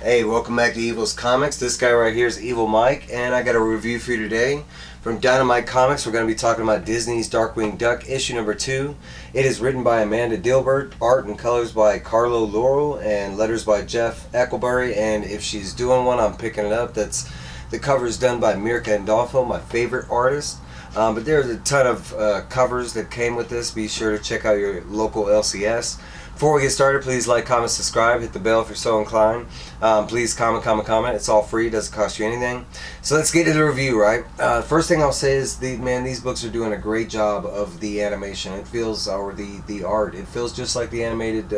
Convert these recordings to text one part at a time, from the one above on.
Hey, welcome back to Evil's Comics. This guy right here is Evil Mike, and I got a review for you today. From Dynamite Comics, we're going to be talking about Disney's Darkwing Duck, issue number 2. It is written by Amanda Deibert, art and colors by Carlo, Lauro, and letters by Jeff Eckleberry. And if she's doing one, I'm picking it up. The cover is done by Mirka Andolfo, my favorite artist. But there's a ton of covers that came with this. Be sure to check out your local LCS. Before we get started, please like, comment, subscribe, hit the bell if you're so inclined. Please comment. It's all free, doesn't cost you anything. So let's get to the review, right? First thing I'll say is, these books are doing a great job of the animation. It feels, or the art, it feels just like the animated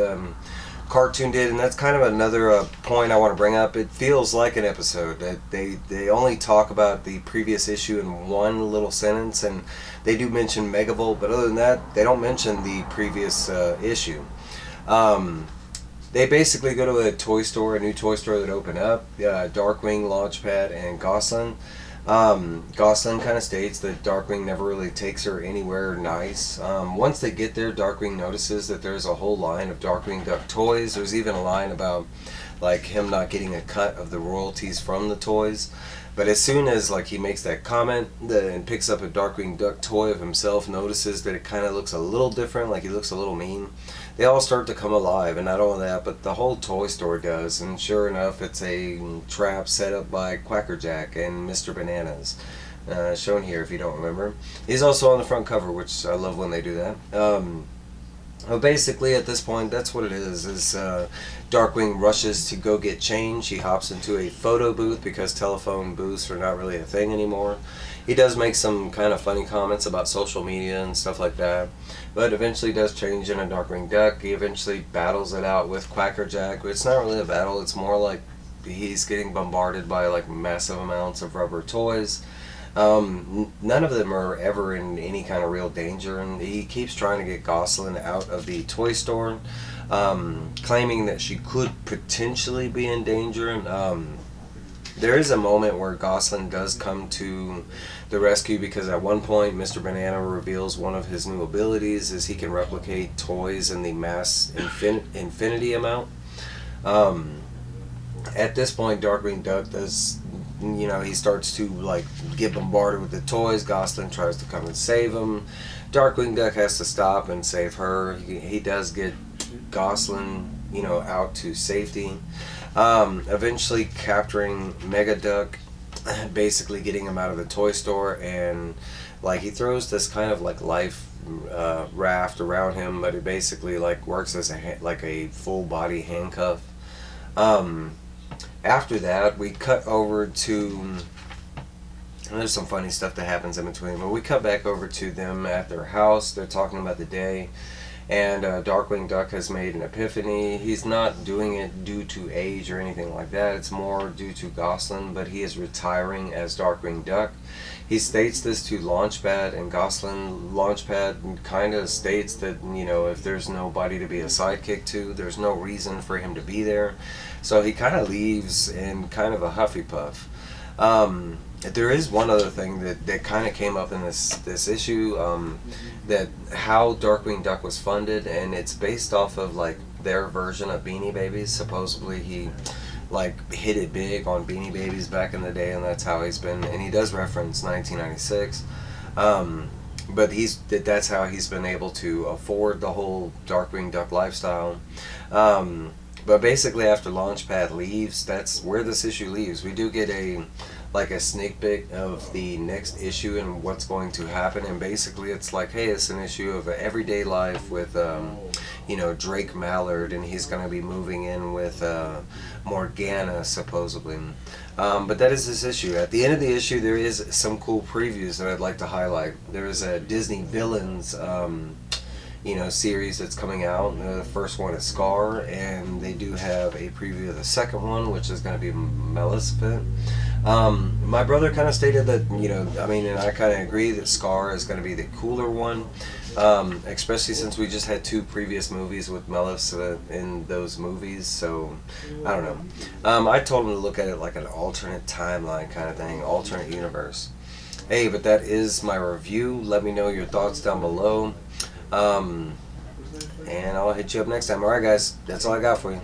cartoon did, and that's kind of another point I want to bring up. It feels like an episode. They only talk about the previous issue in one little sentence, and they do mention Megavolt, but other than that, they don't mention the previous issue. They basically go to a new toy store that opened up, Darkwing, Launchpad, and Goslin. Goslin kind of states that Darkwing never really takes her anywhere nice. Once they get there, Darkwing notices that there's a whole line of Darkwing Duck toys. There's even a line about like him not getting a cut of the royalties from the toys. But as soon as he makes that comment and picks up a Darkwing Duck toy of himself, notices that it kind of looks a little different, like he looks a little mean, they all start to come alive. And not only that, but the whole toy store does. And sure enough, it's a trap set up by Quacker Jack and Mr. Bananas, shown here if you don't remember. He's also on the front cover, which I love when they do that. Well, basically, at this point, that's what it is Darkwing rushes to go get change. He hops into a photo booth because telephone booths are not really a thing anymore. He does make some kind of funny comments about social media and stuff like that, but eventually does change in a Darkwing Duck. He eventually battles it out with Quacker Jack. It's not really a battle, it's more like he's getting bombarded by massive amounts of rubber toys. None of them are ever in any kind of real danger, and he keeps trying to get Goslin out of the toy store, claiming that she could potentially be in danger. And there is a moment where Goslin does come to the rescue, because at one point Mr. Banana reveals one of his new abilities is he can replicate toys in the mass infinity amount. At this point, Darkwing Duck does, he starts to get bombarded with the toys. Goslin tries to come and save him. Darkwing Duck has to stop and save her. He does get Goslin, out to safety. Eventually capturing Mega Duck, basically getting him out of the toy store, and he throws this kind of life raft around him, but it basically works as a full body handcuff. After that, we cut over to, and there's some funny stuff that happens in between, but we cut back over to them at their house. They're talking about the day, and Darkwing Duck has made an epiphany. He's not doing it due to age or anything like that. It's more due to Goslin, but he is retiring as Darkwing Duck. He states this to Launchpad, and Launchpad kind of states that, if there's nobody to be a sidekick to, there's no reason for him to be there. So he kind of leaves in kind of a huffy puff. There is one other thing that kind of came up in this issue, that how Darkwing Duck was funded, and it's based off of their version of Beanie Babies. Supposedly he hit it big on Beanie Babies back in the day, and that's how he's been, and he does reference 1996, but that's how he's been able to afford the whole Darkwing Duck lifestyle. But basically, after Launchpad leaves, that's where this issue leaves. We do get a sneak peek of the next issue and what's going to happen, and basically it's hey, it's an issue of everyday life with Drake Mallard, and he's going to be moving in with Morgana, supposedly. But that is this issue. At the end of the issue, there is some cool previews that I'd like to highlight. There is a Disney Villains series that's coming out. The first one is Scar, and they do have a preview of the second one, which is going to be Maleficent. My brother kind of stated that, and I kind of agree that Scar is going to be the cooler one, especially since we just had 2 previous movies with Maleficent in those movies, so I don't know. I told him to look at it like an alternate timeline kind of thing, alternate universe. Hey, but that is my review. Let me know your thoughts down below. And I'll hit you up next time. Alright guys, that's all I got for you.